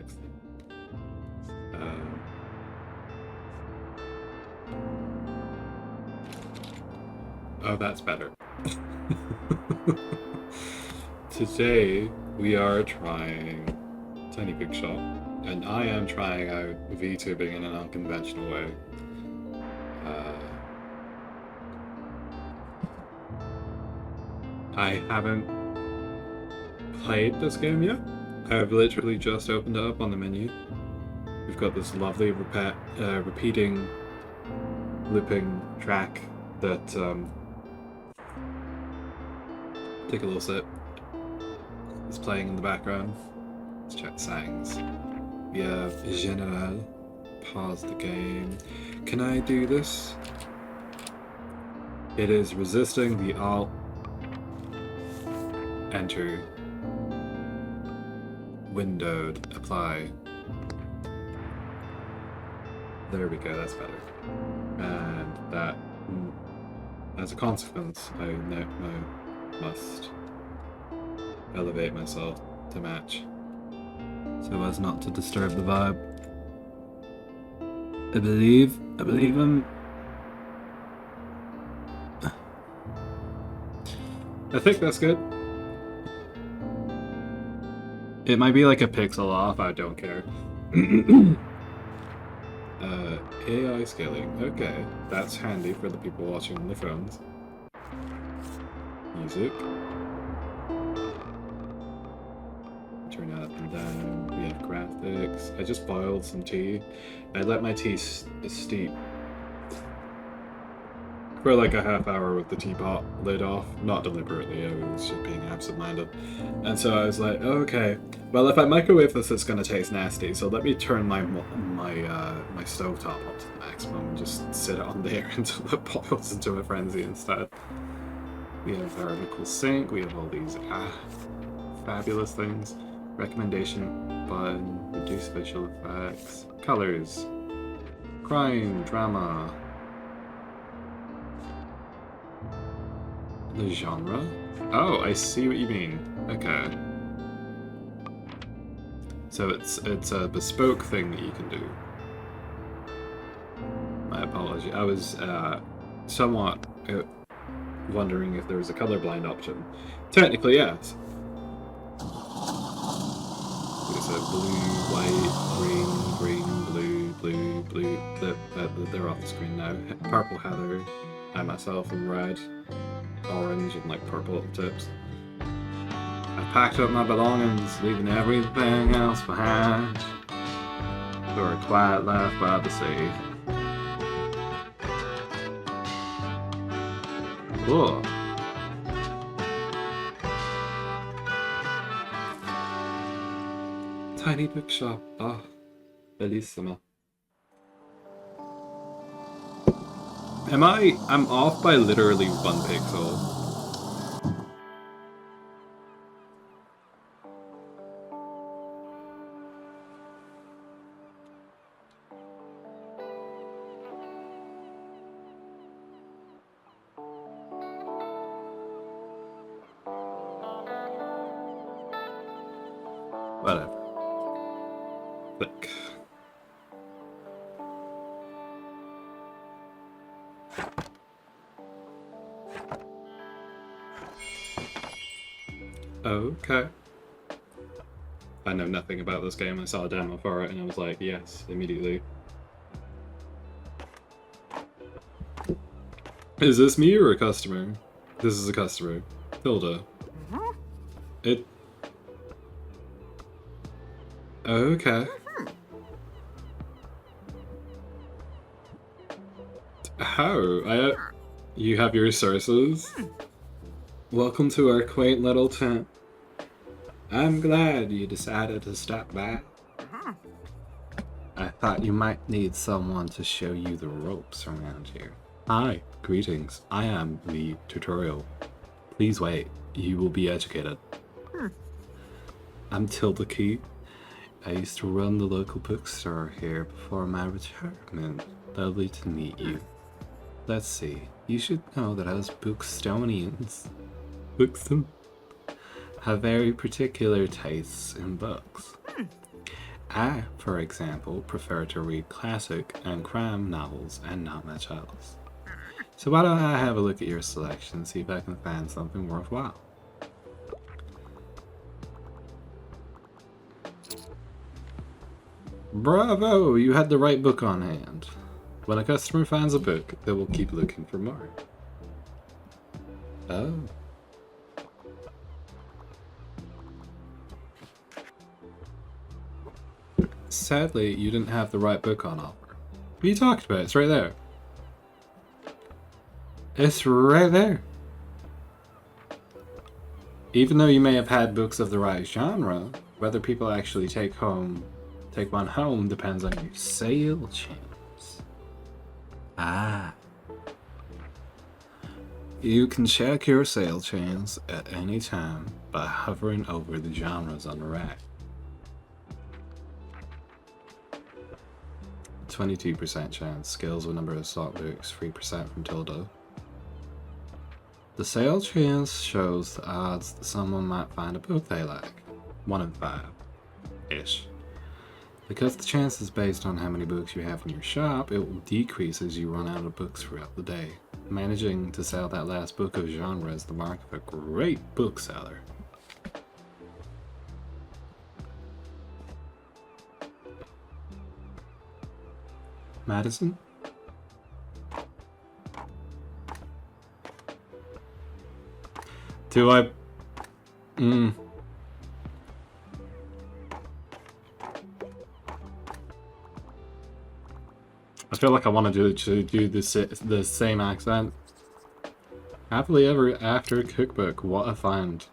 fix them. Oh, that's better. Today we are trying Tiny Bookshop, and I am trying out VTubing in an unconventional way. I haven't played this game yet. I've literally just opened it up on the menu. We've got this lovely repeating, looping track that, take a little sip, is playing in the background. Let's check settings. We have General, pause the game. Can I do this? It is resisting the Alt, enter, windowed, apply. There we go, that's better. And that, as a consequence, I now must elevate myself to match, so as not to disturb the vibe. I believe I'm... I think that's good. It might be like a pixel off, I don't care. AI scaling, okay. That's handy for the people watching on their phones. Music. Turn it up and down. We have graphics. I just boiled some tea. I let my tea steep for like a half hour with the teapot lid off. Not deliberately, I was just being absent-minded. And so I was like, oh, okay, well, if I microwave this, it's gonna taste nasty, so let me turn my stovetop up to the maximum and just sit it on there until it boils into a frenzy instead. We have our vertical sync, we have all these fabulous things. Recommendation button, reduce visual effects, colors, crime, drama, the genre. Oh, I see what you mean. Okay. So it's a bespoke thing that you can do. My apology. I was somewhat wondering if there was a colorblind option. Technically, yes. There's a blue, white, green, blue. They're off the screen now. Purple heather. I myself am red, orange, and like purple at the tips. I packed up my belongings, leaving everything else behind. For a quiet laugh by the sea. Whoa. Tiny Bookshop. Ah, bellissima. I'm off by literally 1 pixel. Whatever. Click. Okay. I know nothing about this game. I saw a demo for it and I was like, yes, immediately. Is this me or a customer? This is a customer. Hilda. It... Okay. How? You have your sources? Welcome to our quaint little tent. I'm glad you decided to stop by. I thought you might need someone to show you the ropes around here. Hi, greetings. I am the tutorial. Please wait. You will be educated. I'm Tilda Key. I used to run the local bookstore here before my retirement. Lovely to meet you. Let's see. You should know that us Bookstonians have very particular tastes in books. I, for example, prefer to read classic and crime novels and not much else. So why don't I have a look at your selection and see if I can find something worthwhile? Bravo! You had the right book on hand. When a customer finds a book, they will keep looking for more. Oh. Sadly, you didn't have the right book on offer. What are you talking about? It's right there. It's right there. Even though you may have had books of the right genre, whether people actually take one home depends on your sale chance. Ah. You can check your sale chance at any time by hovering over the genres on the rack. 22% chance, skills with number of stock books, 3% from Tilda. The sale chance shows the odds that someone might find a book they like. 1 in 5-ish. Because the chance is based on how many books you have in your shop, it will decrease as you run out of books throughout the day. Managing to sell that last book of genre is the mark of a great bookseller. Madison? Do I... I feel like I want to do the same accent. Happily ever after cookbook, what a find.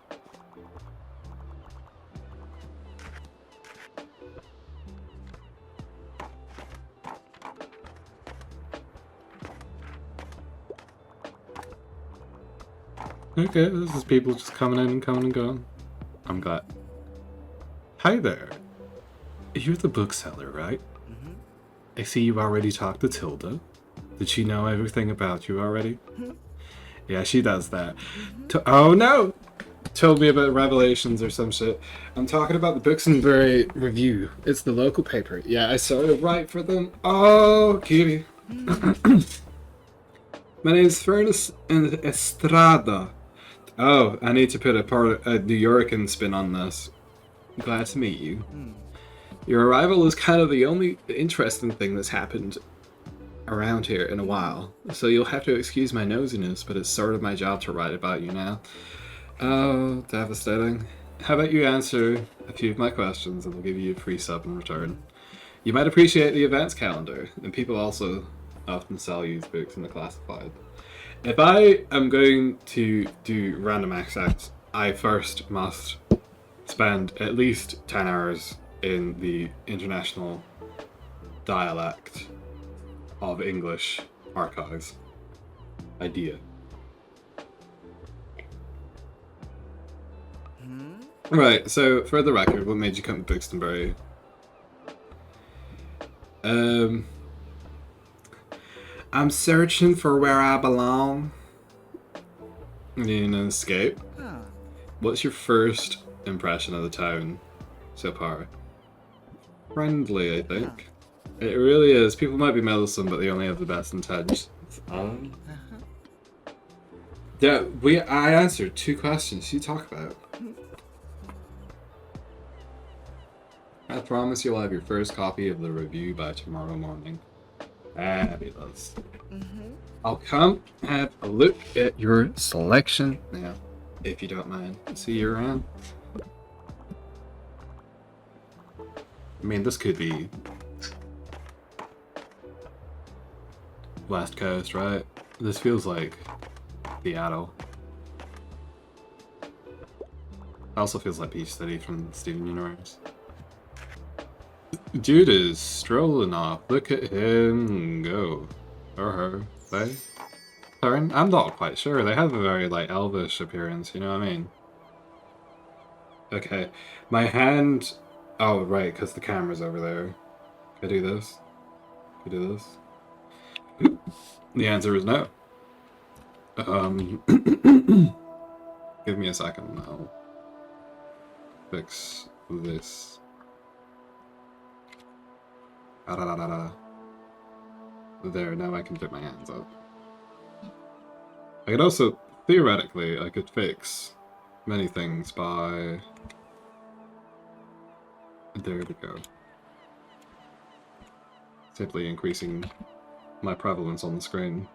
Okay, this is people just coming in and coming and going. I'm glad. Hi there. You're the bookseller, right? Mm-hmm. I see you already talked to Tilda. Did she know everything about you already? Mm-hmm. Yeah, she does that. Mm-hmm. Oh no! Told me about Revelations or some shit. I'm talking about the Books and Bury Review. It's the local paper. Yeah, I sort of write for them. Oh, cutie. Mm-hmm. My name's Furnace Estrada. Oh, I need to put a New Yorkan spin on this. Glad to meet you. Your arrival is kind of the only interesting thing that's happened around here in a while, so you'll have to excuse my nosiness, but it's sort of my job to write about you now. Oh, devastating. How about you answer a few of my questions and we'll give you a free sub in return. You might appreciate the events calendar, and people also often sell used books in the classified. If I am going to do random access, I first must spend at least 10 hours in the international dialect of English archives. Idea. Right, so for the record, what made you come to Buxtonbury? I'm searching for where I belong. Need an escape. What's your first impression of the town so far? Friendly, I think. It really is. People might be meddlesome, but they only have the best intentions. Yeah, I answered 2 questions. You talk about. I promise you'll have your first copy of the review by tomorrow morning. Fabulous. I'll come have a look at your selection now, if you don't mind. See you around. I mean, this could be West Coast, right? This feels like Seattle. Also feels like Beach City from Steven Universe. Dude is strolling off. Look at him go. Or her. They? Turn? I'm not quite sure. They have a very, like, elvish appearance, you know what I mean? Okay. My hand... Oh, right, because the camera's over there. Can I do this? Can I do this? The answer is no. Give me a second. I'll fix this. Da-da-da-da-da. There, now I can fit my hands up. I could also, theoretically, I could fix many things by... There we go. Simply increasing my prevalence on the screen.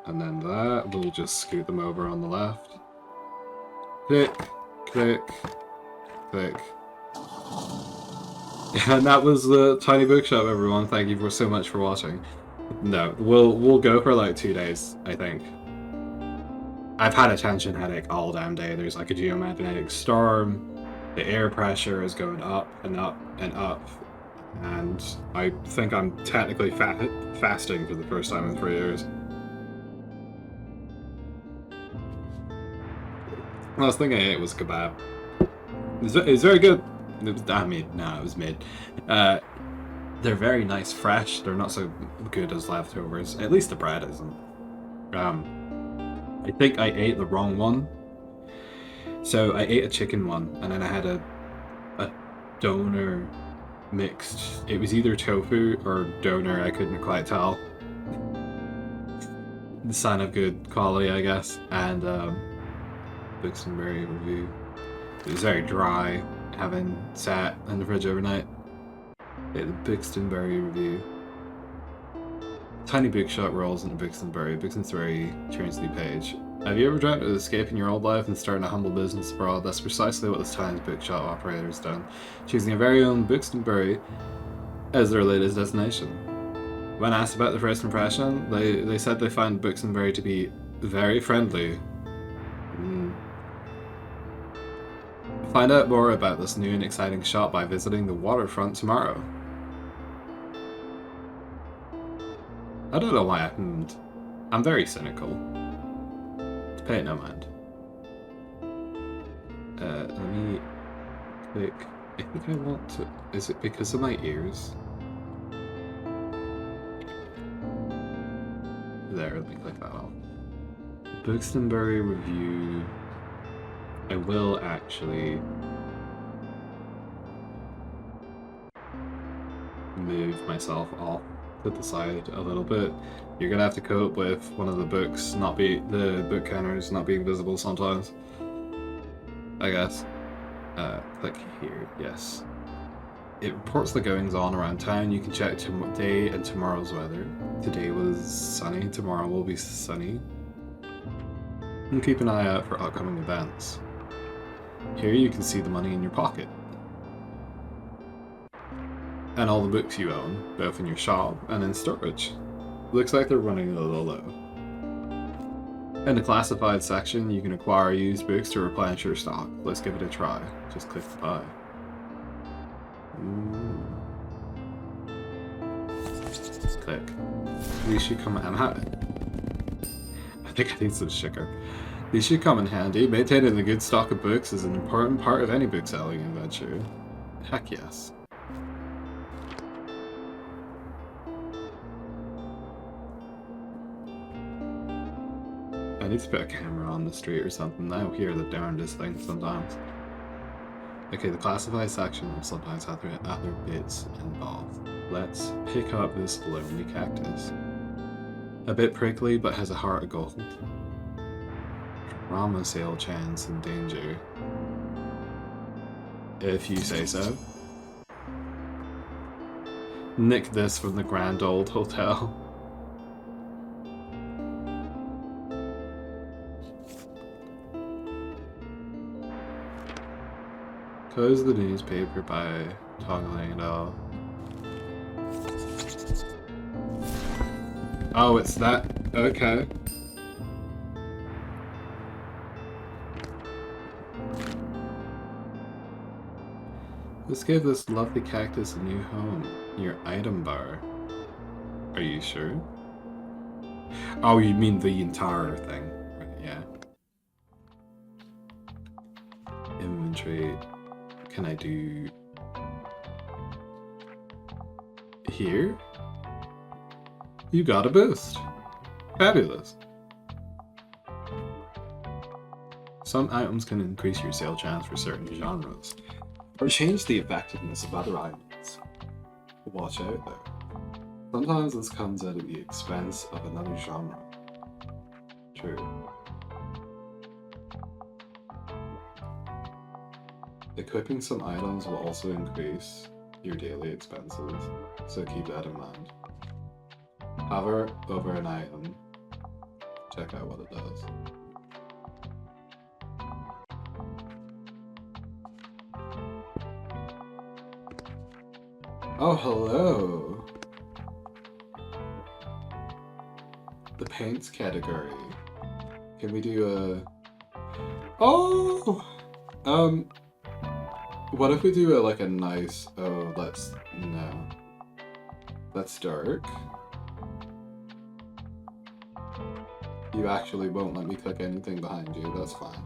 And then that, we'll just scoot them over on the left. Click, click, click. And that was the Tiny Bookshop, everyone. Thank you so much for watching. No, we'll go for like 2 days, I think. I've had a tension headache all damn day. There's like a geomagnetic storm. The air pressure is going up and up and up. And I think I'm technically fasting for the first time in 3 years. Last thing I ate was kebab. It was very good. It was mid. They're very nice fresh. They're not so good as leftovers. At least the bread isn't. I think I ate the wrong one. So I ate a chicken one, and then I had a doner mixed. It was either tofu or doner, I couldn't quite tell. The sign of good quality, I guess. And Bookstone review. It was very dry, having sat in the fridge overnight. The Bookstone review. Tiny Bookshop rolls into Bookstone turns the page. Have you ever dreamt of escaping your old life and starting a humble business abroad? That's precisely what this Tiny Bookshop operator's done, choosing their very own Bookstone as their latest destination. When asked about the first impression, they said they found Bookstone to be very friendly. Find out more about this new and exciting shop by visiting the waterfront tomorrow. I don't know why I hummed. I'm very cynical. Pay it no mind. Let me click. I think I want to. Is it because of my ears? There, let me click that off. Bookstone review. I will actually move myself off to the side a little bit. You're gonna have to cope with one of the books the book counters not being visible sometimes, I guess. Click here, yes. It reports the goings on around town. You can check today and tomorrow's weather. Today was sunny, tomorrow will be sunny. And keep an eye out for upcoming events. Here you can see the money in your pocket. And all the books you own, both in your shop and in storage. Looks like they're running a little low. In the classified section, you can acquire used books to replenish your stock. Let's give it a try. Just click to buy. Click. These should come in handy. I think I need some sugar. These should come in handy. Maintaining a good stock of books is an important part of any book selling adventure. Heck yes. I need to put a camera on the street or something. I hear the darndest things sometimes. Okay, the classified section will sometimes have other bits involved. Let's pick up this lonely cactus. A bit prickly, but has a heart of gold. Drama sale chance and danger. If you say so. Nick this from the Grand Old Hotel. Close the newspaper by toggling it off. Oh, it's that. Okay. Let's give this lovely cactus a new home. Your item bar. Are you sure? Oh, you mean the entire thing. Yeah. Inventory. Can I do... Here? You got a boost. Fabulous. Some items can increase your sale chance for certain genres, or change the effectiveness of other items. Watch out though. Sometimes this comes at the expense of another genre. True. Equipping some items will also increase your daily expenses, so keep that in mind. Hover over an item, check out what it does. Oh, hello! The paints category. Can we do a... Oh! What if we do like a nice... Oh, that's... No. That's dark. You actually won't let me click anything behind you, that's fine.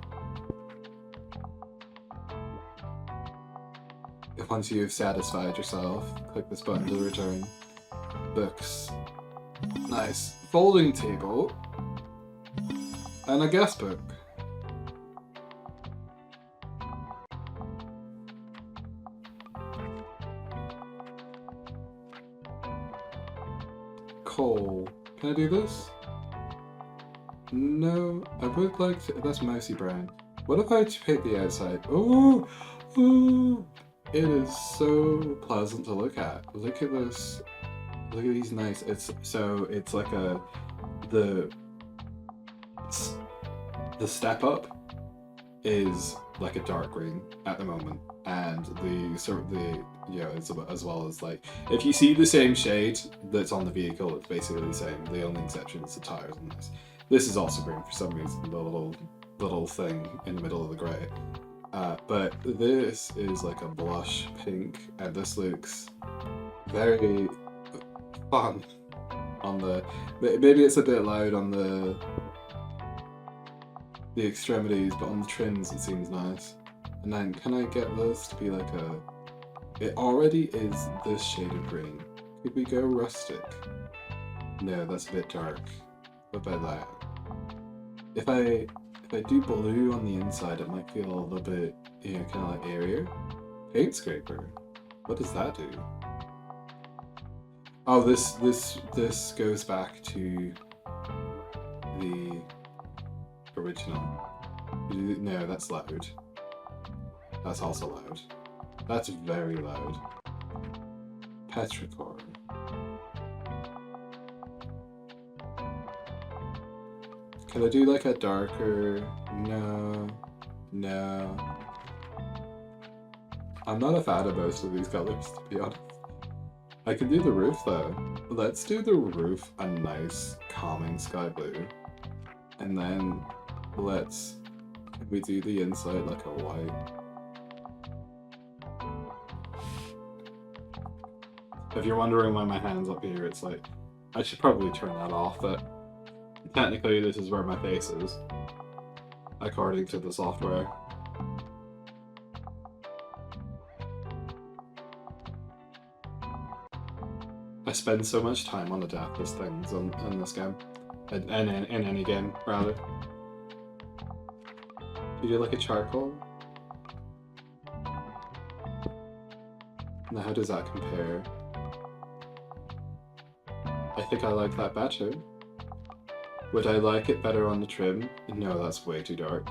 Once you've satisfied yourself, click this button to return. Books. Nice. Folding table. And a guest book. Coal. Can I do this? No, I would like to... That's mousy brown. What if I paint the outside? Oh! Oh! It is so pleasant to look at. Look at this. Look at these nice... It's like a... The step up is like a dark green at the moment. And as well as like, if you see the same shade that's on the vehicle, it's basically the same. The only exception is the tires on this. This is also green for some reason, the little thing in the middle of the grey. But this is like a blush pink, and this looks very fun on the... Maybe it's a bit loud on the extremities, but on the trims it seems nice. And then can I get this to be like a... It already is this shade of green. Could we go rustic? No, that's a bit dark. What about that? If I do blue on the inside, it might feel a little bit, you know, kind of like airier. Paint scraper. What does that do? Oh, this goes back to the original. No, that's loud. That's also loud. That's very loud. Petrichor. Can I do like a darker... No. No. I'm not a fan of most of these colors, to be honest. I can do the roof though. Let's do the roof a nice calming sky blue. And then we do the inside like a white. If you're wondering why my hand's up here, it's like, I should probably turn that off, but technically this is where my face is, according to the software. I spend so much time on the daftest things in this game. In any game, rather. You do like a charcoal? Now how does that compare? I think I like that better. Would I like it better on the trim? No, that's way too dark.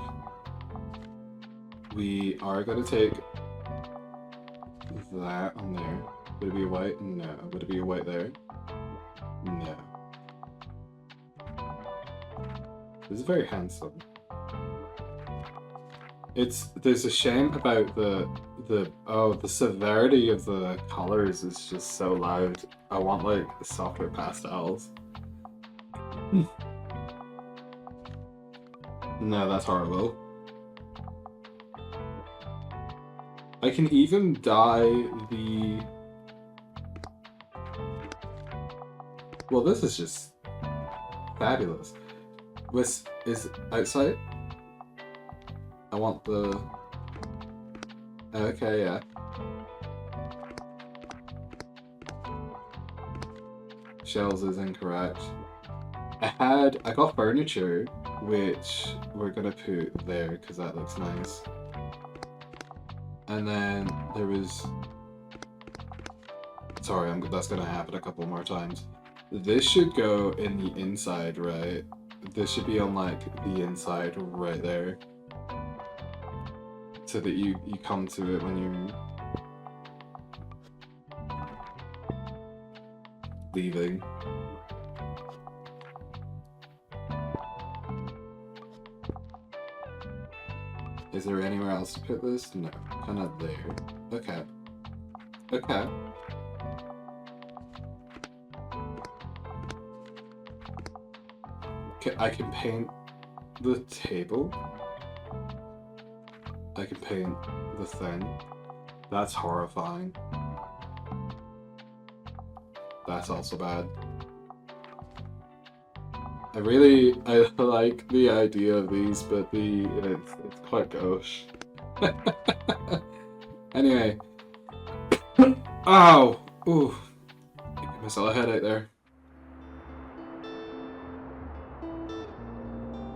We are going to take that on there. Would it be a white? No. Would it be a white there? No. This is very handsome. There's a shame about the severity of the colors is just so loud. I want like softer pastels. No, that's horrible. I can even dye the... Well, this is just fabulous. This is outside. I want the... Okay, yeah. Shells is incorrect. I got furniture which we're gonna put there because that looks nice. And then there was, sorry, that's gonna happen a couple more times. This should go in the inside, right? This should be on like the inside right there, so that you come to it when you're leaving. Is there anywhere else to put this? No, kind of there. Okay. Okay. Okay, I can paint the table. I can paint the thing. That's horrifying. That's also bad. I like the idea of these, but it's quite gauche. Anyway. Ow! Ooh. Give myself a headache there.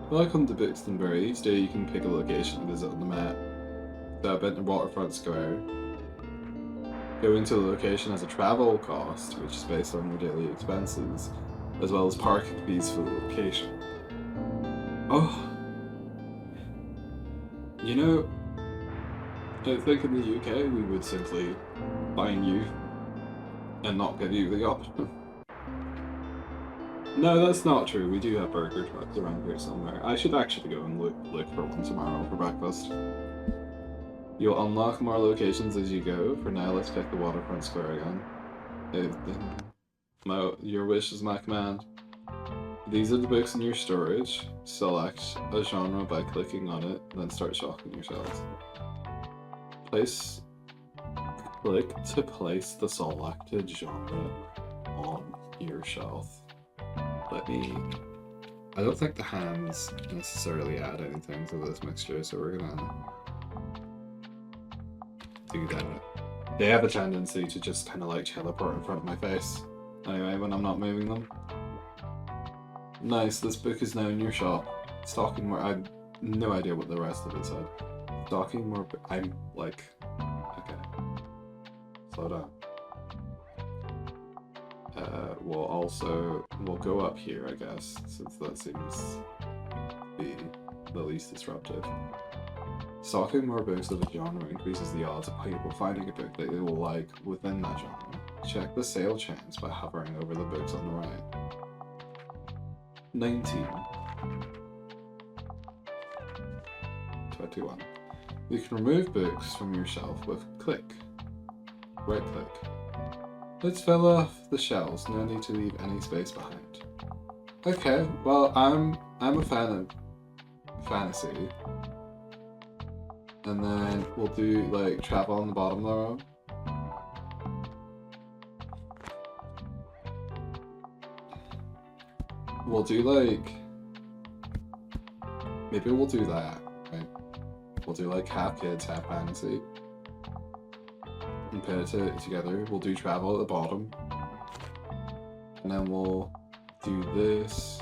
Welcome to Bixtonbury. Each day you can pick a location to visit on the map. Set up in the waterfront square. Going to the location has a travel cost, which is based on your daily expenses, as well as parking fees for the location. Oh! You know, I think in the UK we would simply fine you and not give you the option. No, that's not true. We do have burger trucks around here somewhere. I should actually go and look for one tomorrow for breakfast. You'll unlock more locations as you go. For now, let's pick the waterfront square again. Your wish is my command. These are the books in your storage. Select a genre by clicking on it, then start shocking yourselves. Click to place the selected genre on your shelf. I don't think the hands necessarily add anything to this mixture, so we're gonna do that. They have a tendency to just kind of like teleport in front of my face. Anyway, when I'm not moving them. Nice, this book is now in your shop. Stocking more. I have no idea what the rest of it said. Stocking more. I'm like, okay. Slow down. We'll go up here, I guess, since that seems to be the least disruptive. Stocking more books of a genre increases the odds of people finding a book that they will like within that genre. Check the sale chance by hovering over the books on the right. 19. 21. You can remove books from your shelf with right click. Let's fill off the shelves, no need to leave any space behind. Okay, well I'm a fan of fantasy. And then we'll do like travel on the bottom row. We'll do like, maybe we'll do that, right? We'll do like half kids, half fantasy. And put it together. We'll do travel at the bottom. And then we'll do this.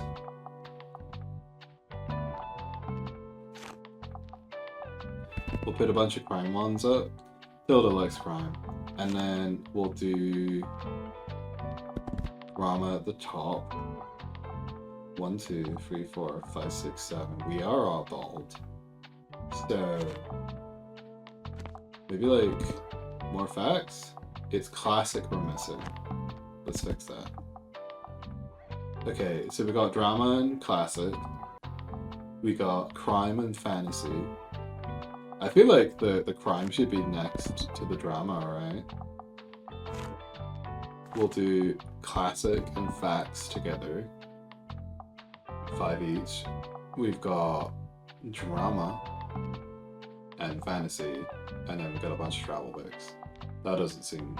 We'll put a bunch of crime ones up. Tilda likes crime. And then we'll do drama at the top. 1, 2, 3, 4, 5, 6, 7. We are all bald. So maybe like more facts? It's classic we're missing. Let's fix that. Okay, so we got drama and classic. We got crime and fantasy. I feel like the crime should be next to the drama, alright? We'll do classic and facts together. 5 each. We've got drama and fantasy, and then we've got a bunch of travel books. That doesn't seem...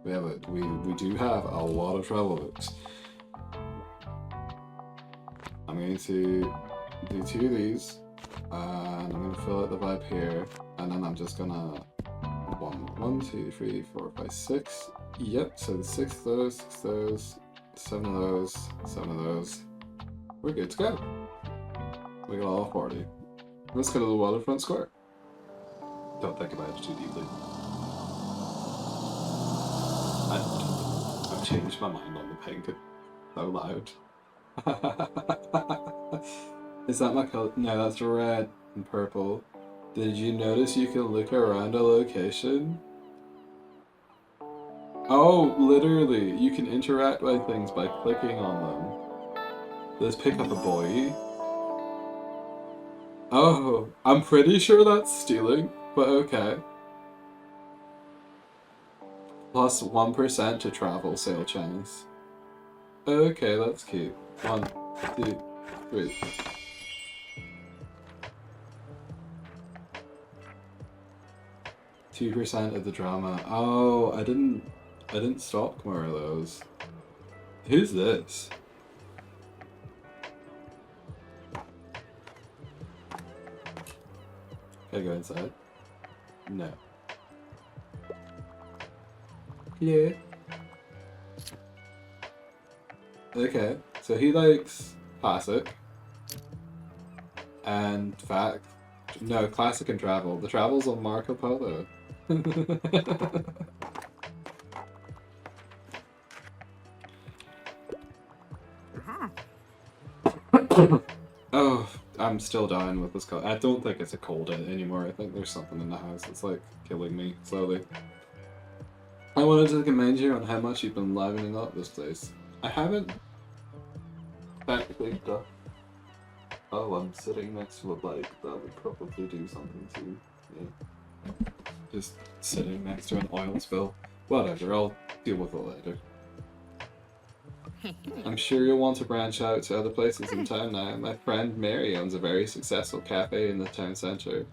We do have a lot of travel books. I'm going to do 2 of these, and I'm going to fill out the vibe here, and then I'm just gonna 1, 2, 3, 4, 5, 6. Yep, so 6 of those, 6 of those, 7 of those, 7 of those. We're good to go. We got all 40. Let's go to the waterfront square. Don't think about it too deeply. I've changed my mind on the pink. So loud. Is that my color? No, that's red and purple. Did you notice you can look around a location? Oh, literally, you can interact with things by clicking on them. Let's pick up a boy. Oh, I'm pretty sure that's stealing, but okay. Plus 1% to travel sale chance. Okay, that's cute. 1, 2, 3. %2 of the drama. Oh, I didn't stock more of those. Who's this? Can I go inside? No. Yeah. Okay, so he likes classic and fact. No, classic and travel. The travel's on Marco Polo. Oh, I'm still dying with this cold. I don't think it's a cold anymore. I think there's something in the house that's like killing me slowly. I wanted to commend you on how much you've been livening up this place. I haven't technically done. Oh, I'm sitting next to a bike. That would probably do something too. Yeah. Just sitting next to an oil spill. Whatever, I'll deal with it later. I'm sure you'll want to branch out to other places in town now. My friend Mary owns a very successful cafe in the town centre.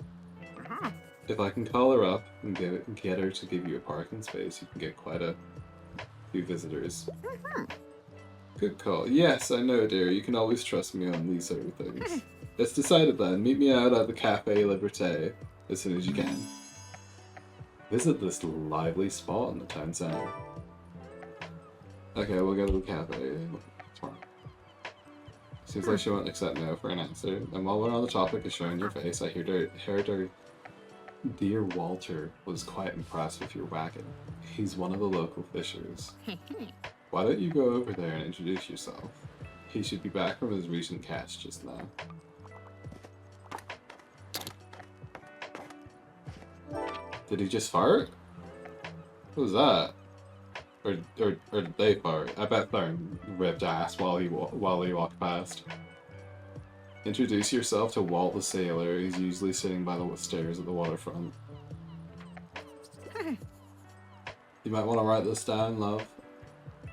If I can call her up and get her to give you a parking space, you can get quite a few visitors. Good call. Yes, I know, dear. You can always trust me on these sort of things. It's decided then. Meet me out at the Cafe Liberté as soon as you can. Visit this lively spot in the town centre. Okay, we'll go to the cafe tomorrow. Seems like she won't accept no for an answer. And while we're on the topic of showing your face, I heard our dear Walter was quite impressed with your wagon. He's one of the local fishers. Why don't you go over there and introduce yourself? He should be back from his recent catch just now. Did he just fart? What was that? Or did they fart? I bet Thorn ripped ass while he walked past. Introduce yourself to Walt the sailor. He's usually sitting by the stairs at the waterfront. You might want to write this down, love.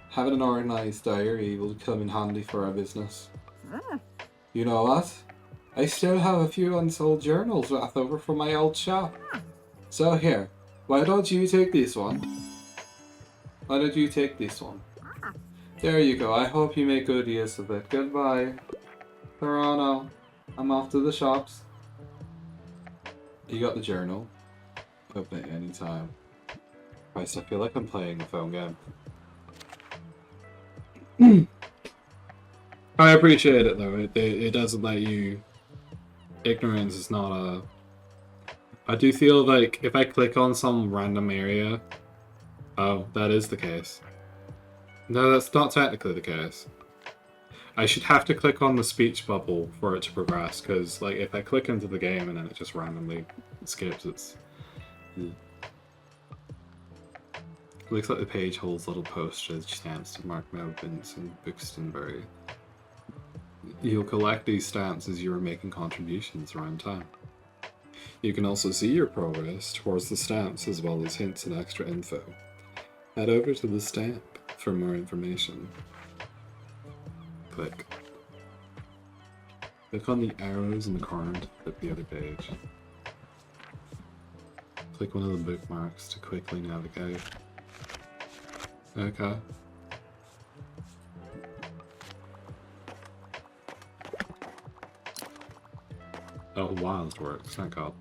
Having an organized diary will come in handy for our business. You know what? I still have a few unsold journals left over from my old shop. So here, why don't you take this one? Why don't you take this one? There you go. I hope you make good use of it. Goodbye. Toronto. I'm off to the shops. You got the journal. Open it anytime. Christ, I feel like I'm playing a phone game. I appreciate it though. It doesn't let you. Ignorance is not a. I do feel like if I click on some random area. Oh, that is the case. No, that's not technically the case. I should have to click on the speech bubble for it to progress, because like if I click into the game and then it just randomly skips, it's... Looks like the page holds little postage stamps to mark movements in Buxtonbury. You'll collect these stamps as you are making contributions around town. You can also see your progress towards the stamps as well as hints and extra info. Head over to the stamp for more information. Click. Click on the arrows in the corner to flip the other page. Click one of the bookmarks to quickly navigate. Okay. Oh, wild works, thank God.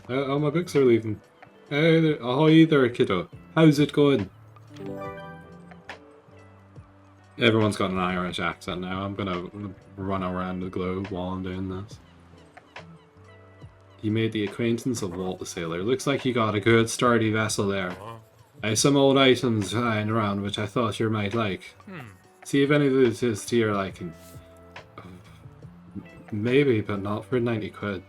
Oh, my books are leaving. Hey there, ahoy there, kiddo. How's it going? Everyone's got an Irish accent now. I'm gonna run around the globe while I'm doing this. You made the acquaintance of Walt the Sailor. Looks like you got a good sturdy vessel there. I have some old items lying around which I thought you might like. See if any of this is to your liking. Maybe, but not for 90 quid.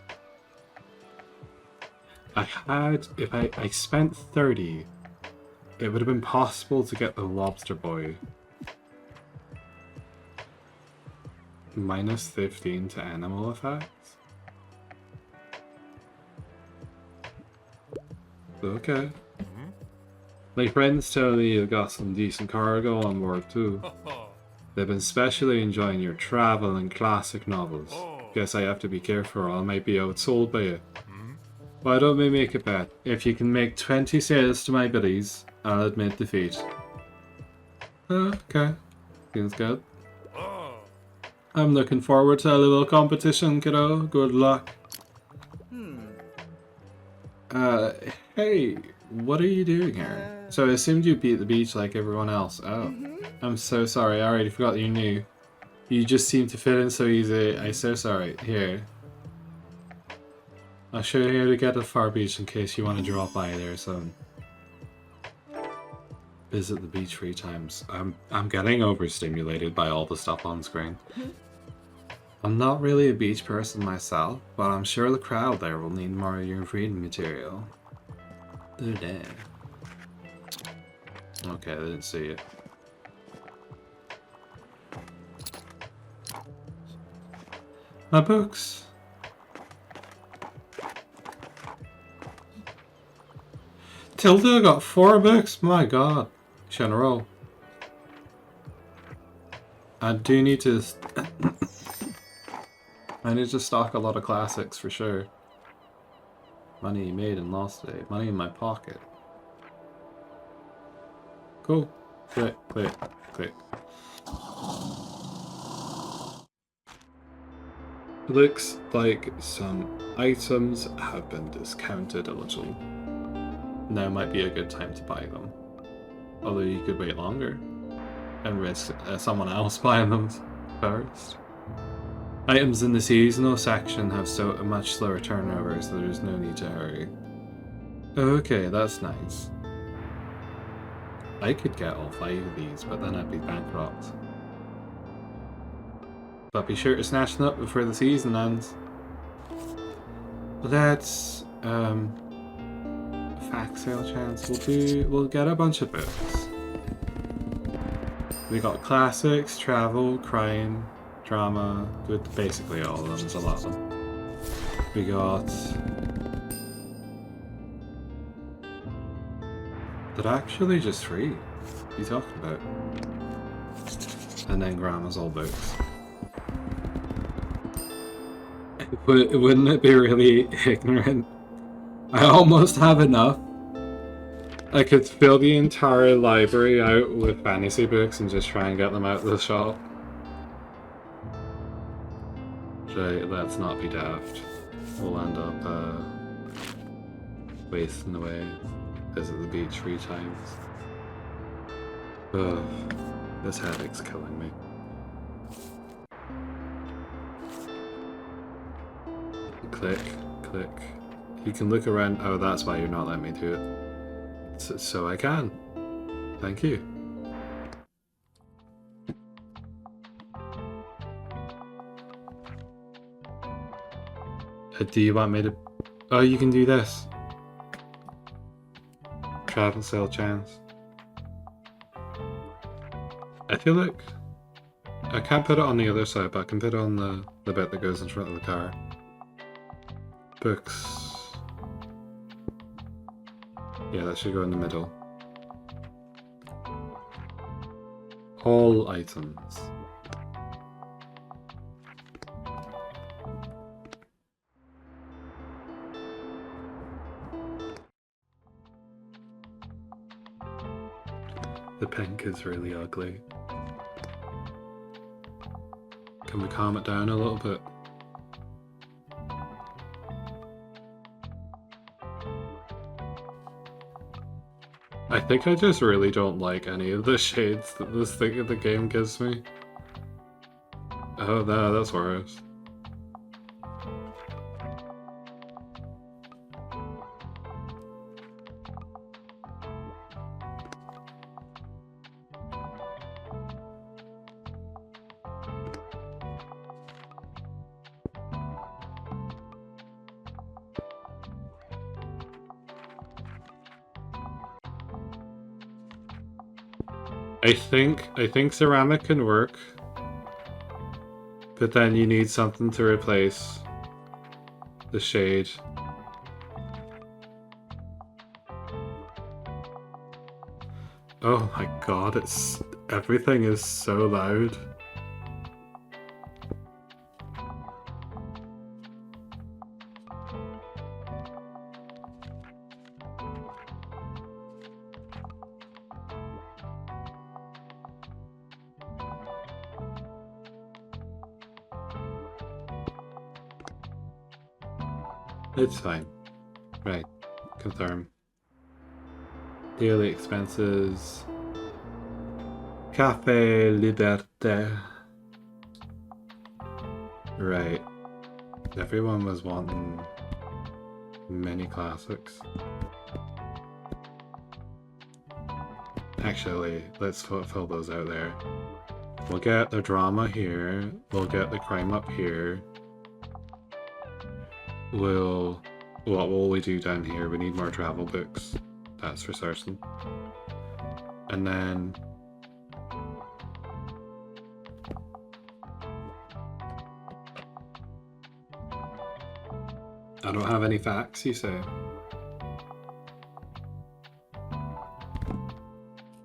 If I spent 30, it would have been possible to get the Lobster Boy. Minus 15 to animal effects? Okay. My friends tell me you've got some decent cargo on board too. They've been especially enjoying your travel and classic novels. Guess I have to be careful or I might be outsold by you. Why don't we make a bet? If you can make 20 sales to my biddies, I'll admit defeat. Okay. Seems good. I'm looking forward to a little competition, kiddo. Good luck. Hey, what are you doing here? So I assumed you beat the beach like everyone else. Oh, I'm so sorry. I already forgot that you knew. You just seem to fit in so easy. I'm so sorry. Here. I'll show you how to get to Far Beach in case you want to drop by there soon. Visit the beach 3 times. I'm getting overstimulated by all the stuff on screen. I'm not really a beach person myself, but I'm sure the crowd there will need more of your reading material. Oh damn. Okay, I didn't see it. My books. Tilda got 4 books? My god. General. I do need to... I need to stock a lot of classics for sure. Money made and lost today. Money in my pocket. Cool. Click, click, click. Looks like some items have been discounted a little. Now might be a good time to buy them. Although you could wait longer and risk someone else buying them first. Items in the seasonal section have so much slower turnover, so there's no need to hurry. Okay, that's nice. I could get all 5 of these, but then I'd be bankrupt. But be sure to snatch them up before the season ends. Let's fact sale chance. We'll get a bunch of books. We got classics, travel, crime, drama, good, basically all of them. There's a lot of them. We got... They're actually just 3. What are you talking about? And then Grandma's old books. Wouldn't it be really ignorant? I almost have enough. I could fill the entire library out with fantasy books and just try and get them out of the shop. Right, let's not be daft. We'll end up wasting away. Visit the beach 3 times. Ugh, this headache's killing me. Click, click. You can look around. Oh, that's why you're not letting me do it. So I can. Thank you. Do you want me to... Oh, you can do this. Travel sale chance. I feel like... I can't put it on the other side, but I can put it on the bit that goes in front of the car. Books. Yeah, that should go in the middle. All items. The pink is really ugly. Can we calm it down a little bit? I think I just really don't like any of the shades that this thing of the game gives me. Oh no, that's worse. I think ceramic can work, but then you need something to replace the shade. Oh my god, everything is so loud. It's fine. Right. Confirm. Daily expenses. Cafe Liberté. Right. Everyone was wanting mini classics. Actually, let's fill those out there. We'll get the drama here. We'll get the crime up here. What will we do down here? We need more travel books. That's for certain. And then... I don't have any facts, you say?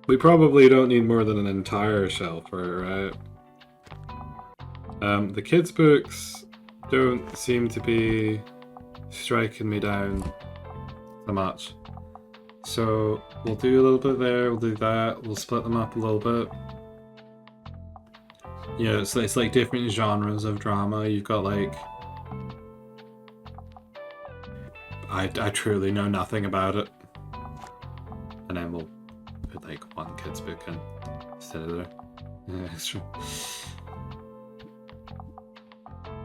We probably don't need more than an entire shelf for it, right? The kids' books don't seem to be striking me down so much. So we'll do a little bit there, we'll do that, we'll split them up a little bit. Yeah, it's like different genres of drama. You've got like... I truly know nothing about it. And then we'll put like one kid's book in instead of there. Yeah, that's true.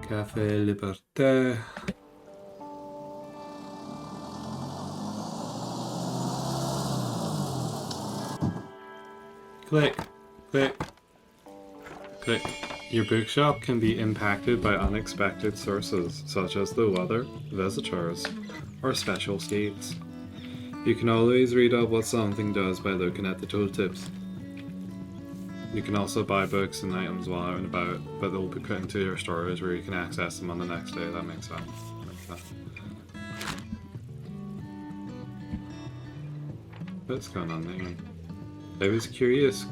Café Liberté. Click, click, click. Your bookshop can be impacted by unexpected sources, such as the weather, visitors, or special states. You can always read up what something does by looking at the tooltips. You can also buy books and items while out and about, but they'll be put into your storage where you can access them on the next day. That makes sense. What's going on there? I was curious.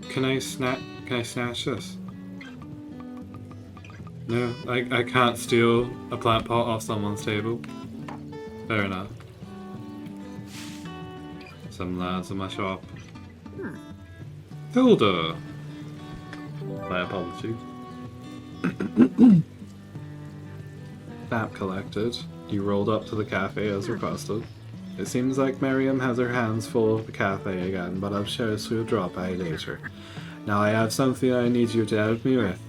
Can I snatch this? No, I can't steal a plant pot off someone's table. Fair enough. Some lads in my shop. Hilda! My apologies. Map collected. You rolled up to the cafe as requested. It seems like Miriam has her hands full of the cafe again, but I'm sure she'll drop by later. Now I have something I need you to help me with.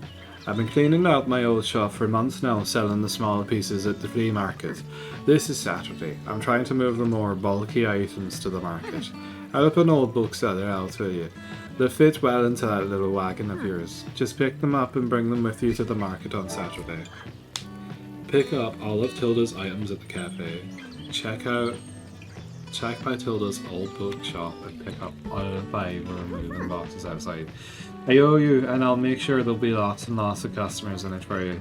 I've been cleaning out my old shop for months now, selling the smaller pieces at the flea market. This is Saturday. I'm trying to move the more bulky items to the market. I'll help an old bookseller out with you. They'll fit well into that little wagon of yours. Just pick them up and bring them with you to the market on Saturday. Pick up all of Tilda's items at the cafe. Check by Tilda's old bookshop and pick up all 5 moving boxes outside. I owe you, and I'll make sure there'll be lots and lots of customers in it for you.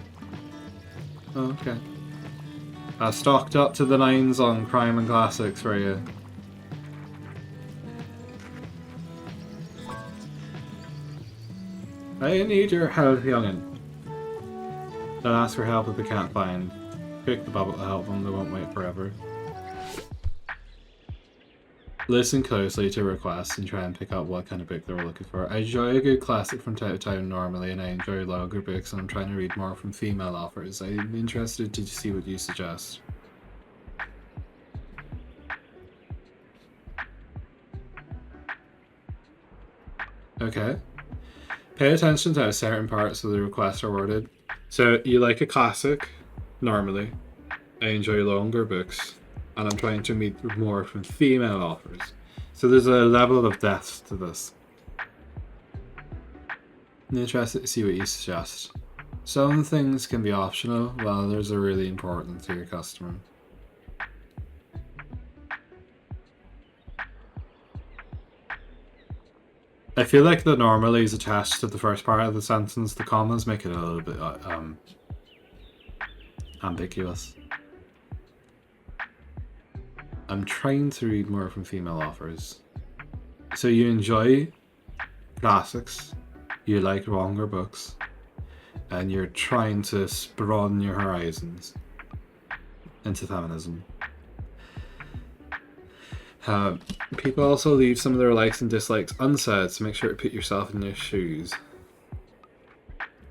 Oh, okay. I stocked up to the nines on crime and classics for you. I need your help, youngin'. Don't ask for help if they can't find. Pick the bubble to help them, they won't wait forever. Listen closely to requests and try and pick up what kind of book they were looking for. I enjoy a good classic from time to time normally, and I enjoy longer books, and I'm trying to read more from female authors. I'm interested to see what you suggest. Okay. Pay attention to how certain parts of the request are worded. So you like a classic, normally. I enjoy longer books, and I'm trying to meet more from female authors. So there's a level of depth to this. I'm interested to see what you suggest. Some things can be optional, while others are really important to your customer. I feel like the normally is attached to the first part of the sentence. The commas make it a little bit ambiguous. I'm trying to read more from female authors. So you enjoy classics, you like longer books, and you're trying to broaden your horizons into feminism. People also leave some of their likes and dislikes unsaid, so make sure to put yourself in their shoes.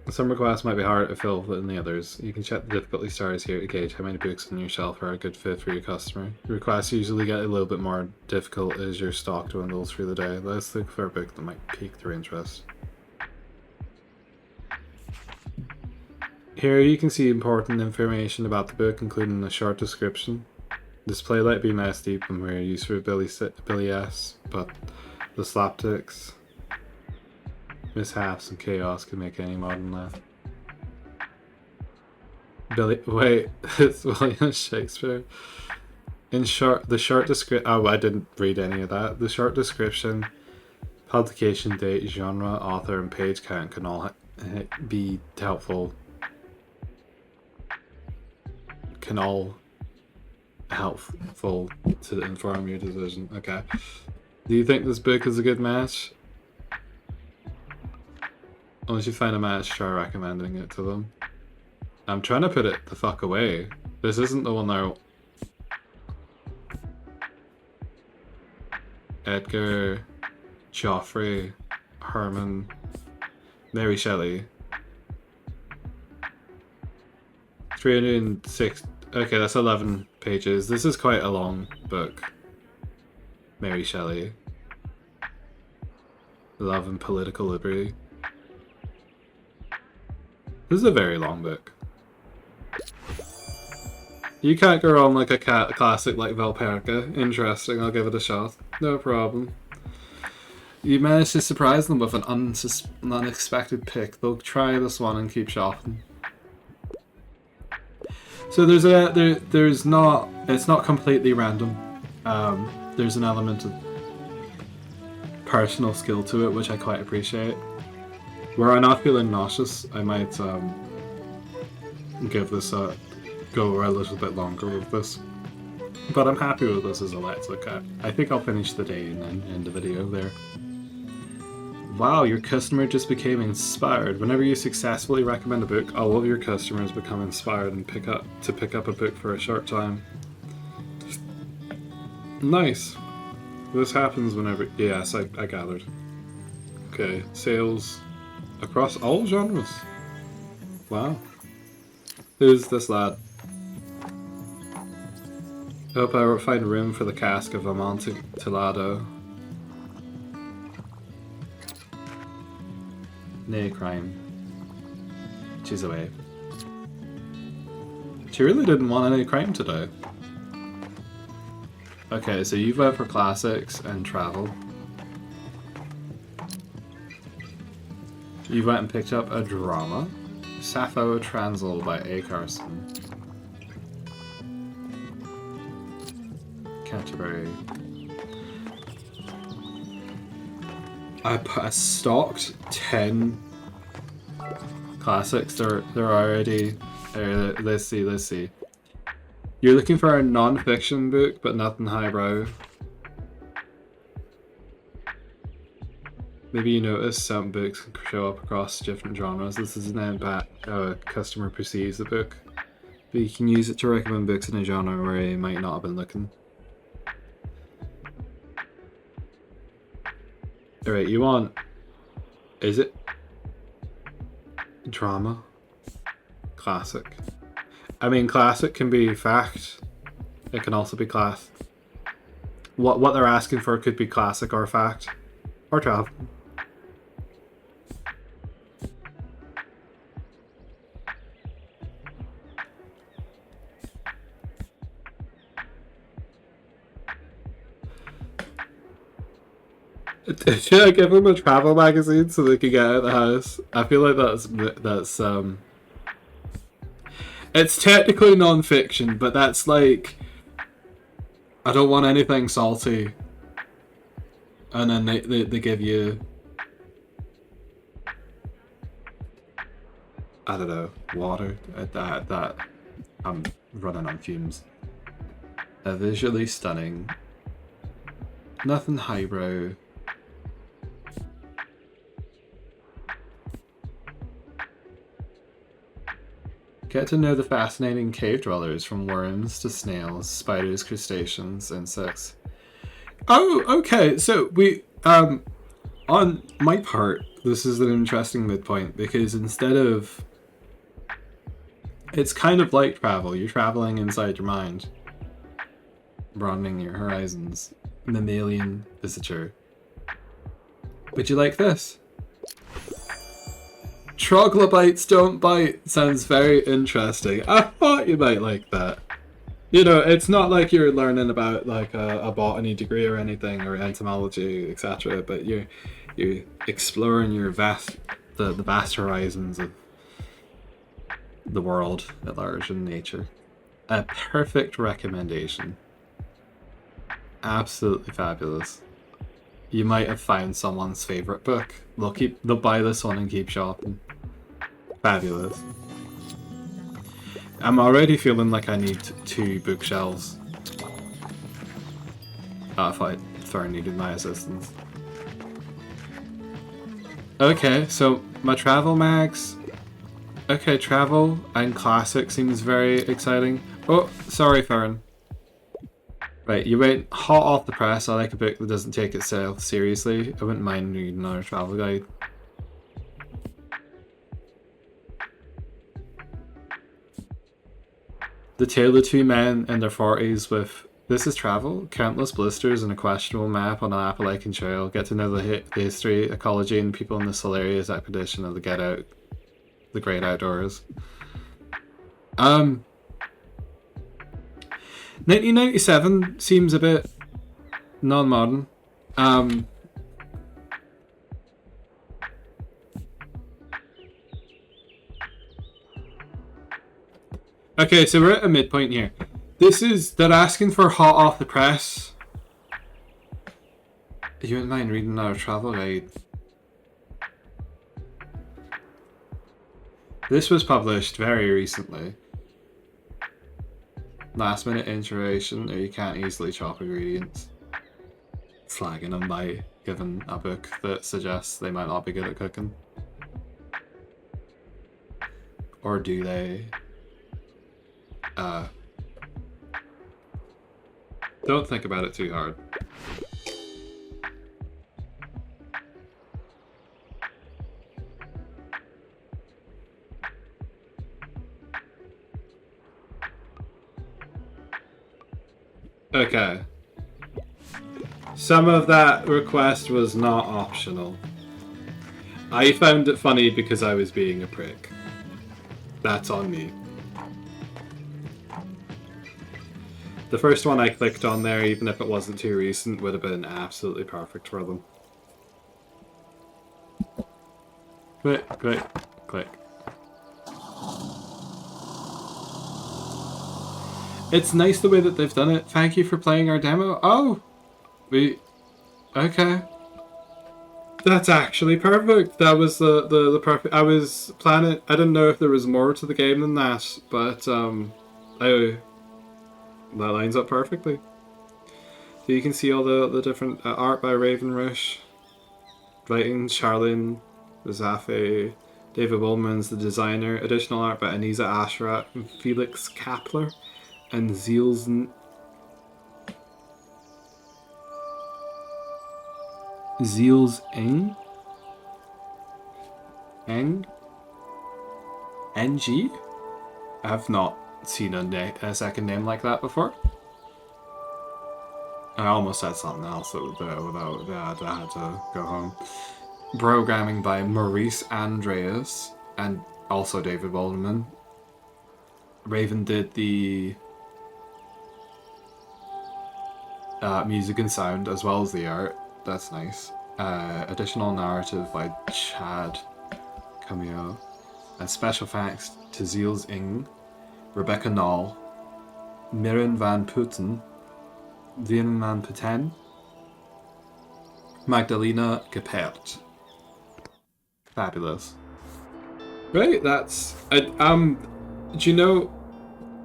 Some requests might be harder to fill than the others. You can check the difficulty stars here to gauge how many books on your shelf are a good fit for your customer. Requests usually get a little bit more difficult as your stock dwindles through the day. Let's look for a book that might pique their interest. Here you can see important information about the book, including a short description. This play be less deep and we're used for Billy S, but the slapsticks, mishaps, and chaos can make any modern laugh. Wait, it's William Shakespeare. In short, the short description. Oh, I didn't read any of that. The short description, publication date, genre, author, and page count can all be helpful. Can all helpful to inform your decision. Okay. Do you think this book is a good match? Once you find a match, try recommending it to them. I'm trying to put it the fuck away. This isn't the one that Edgar, Joffrey, Herman, Mary Shelley. 306. Okay, that's 11 pages. This is quite a long book. Mary Shelley. Love and Political Liberty. This is a very long book. You can't go wrong like a classic like Valperca. Interesting, I'll give it a shot. No problem. You managed to surprise them with an unexpected pick. They'll try this one and keep shopping. So it's not completely random. There's an element of personal skill to it, which I quite appreciate. Were I not feeling nauseous, I might give this a go a little bit longer with this. But I'm happy with this as a let's look at. I think I'll finish the day and then end the video there. Wow, your customer just became inspired. Whenever you successfully recommend a book, all of your customers become inspired and pick up a book for a short time. Nice. This happens whenever... Yes, I gathered. Okay, sales across all genres. Wow. Who's this lad? Hope I find room for the cask of Amontillado. Nay crime. She's away. She really didn't want any crime today. Okay, so you've went for classics and travel. You went and picked up a drama. Sappho Transl by A. Carson. Canterbury. I stocked 10 classics. They're already... let's see. You're looking for a non-fiction book, but nothing highbrow. Maybe you notice some books can show up across different genres. This isn't how a customer perceives the book. But you can use it to recommend books in a genre where you might not have been looking. Alright, you want... Is it... drama? Classic. I mean, classic can be fact. It can also be class. What they're asking for could be classic or fact. Or travel. Should I give them a travel magazine so they can get out of the house? I feel like that's it's technically non-fiction, but that's like, I don't want anything salty. And then they give you, I don't know, water. That I'm running on fumes. Visually stunning. Nothing highbrow. Get to know the fascinating cave dwellers, from worms to snails, spiders, crustaceans, insects. Oh, okay. So we, on my part, this is an interesting midpoint, because instead of, it's kind of like travel. You're traveling inside your mind, broadening your horizons. Mammalian visitor. Would you like this? Troglobites don't bite. Sounds very interesting. I thought you might like that. You know, it's not like you're learning about like a botany degree or anything, or entomology, etc. But you're exploring your the vast horizons of the world at large and nature. A perfect recommendation. Absolutely fabulous. You might have found someone's favorite book. They'll buy this one and keep shopping. Fabulous. I'm already feeling like I need 2 bookshelves. If I needed my assistance. Okay, so my travel mags. Okay, travel and classic seems very exciting. Oh, sorry, Fern. Right, you went hot off the press. I like a book that doesn't take itself seriously. I wouldn't mind reading another travel guide. The Tale of 2 Men in their 40s with This is Travel, countless blisters and a questionable map on an Appalachian trail. Get to know the history, ecology, and people in this hilarious expedition of the great outdoors. 1997 seems a bit non-modern. Okay, so we're at a midpoint here. They're asking for hot off the press. You wouldn't mind reading our travel guide? This was published very recently. Last minute iteration, or you can't easily chop ingredients. Slagging them by giving a book that suggests they might not be good at cooking. Or do they? Don't think about it too hard. Okay. Some of that request was not optional. I found it funny because I was being a prick. That's on me. The first one I clicked on there, even if it wasn't too recent, would have been absolutely perfect for them. Click, click, click. It's nice the way that they've done it. Thank you for playing our demo. Oh! Okay. That's actually perfect. That was the perfect... I was planning... I didn't know if there was more to the game than that, but that lines up perfectly. So you can see all the different art by Raven Rush, writing Charlene Zafe, David Woolman's the designer, additional art by Anisa Asherat and Felix Kapler, and Ziels Eng? NG? I've not seen a second name like that before. I almost said something else without that. I had to go home. Programming by Maurice Andreas and also David Waldman. Raven did the music and sound as well as the art. That's nice. Additional narrative by Chad Cameo, and special thanks to Ziels Ing, Rebecca Knoll, Mirren van Putten, Wien van Putten, Magdalena Gepert. Fabulous. Right, that's... do you know,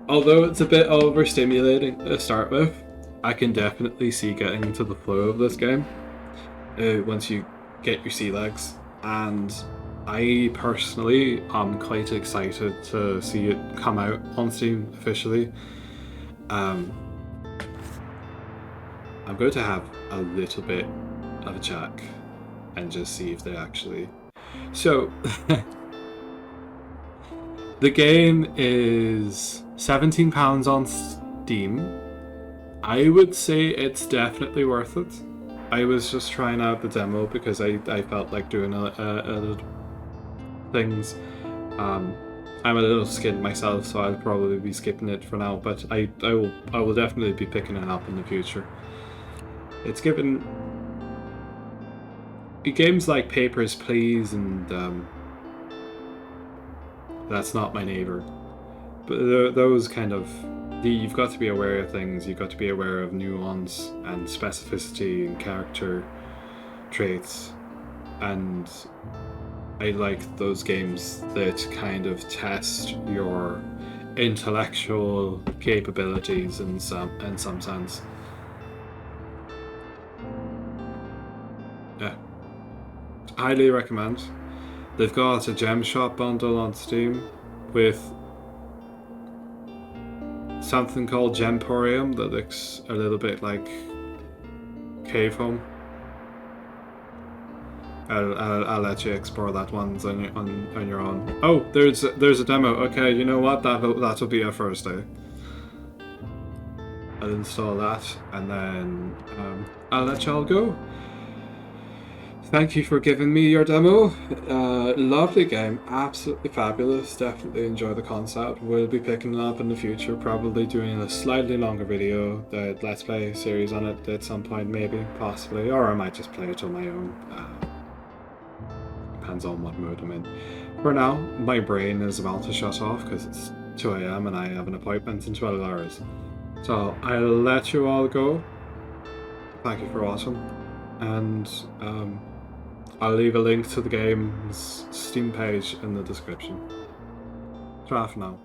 although it's a bit overstimulating to start with, I can definitely see getting into the flow of this game once you get your sea legs. And I personally am quite excited to see it come out on Steam officially. I'm going to have a little bit of a check and just see if they actually... So, the game is £17 on Steam. I would say it's definitely worth it. I was just trying out the demo because I felt like doing a little things. I'm a little skint myself, so I'll probably be skipping it for now, but I will definitely be picking it up in the future. It's given games like Papers, Please, and That's Not My Neighbor. But those kind of... You've got to be aware of things, you've got to be aware of nuance and specificity and character traits. And I like those games that kind of test your intellectual capabilities in some sense. Yeah. Highly recommend. They've got a Gem Shop bundle on Steam with something called Gemporium that looks a little bit like Cave Home. I'll let you explore that one on your own. Oh, there's a demo. Okay, you know what? That'll be a first day. I'll install that and then I'll let y'all go. Thank you for giving me your demo. Lovely game, absolutely fabulous. Definitely enjoy the concept. We'll be picking it up in the future, probably doing a slightly longer video, the Let's Play series on it at some point, maybe, possibly, or I might just play it on my own. Depends on what mood I'm in. For now, my brain is about to shut off because it's 2 AM and I have an appointment in 12 hours. So I'll let you all go. Thank you for watching, and I'll leave a link to the game's Steam page in the description. Ta for now.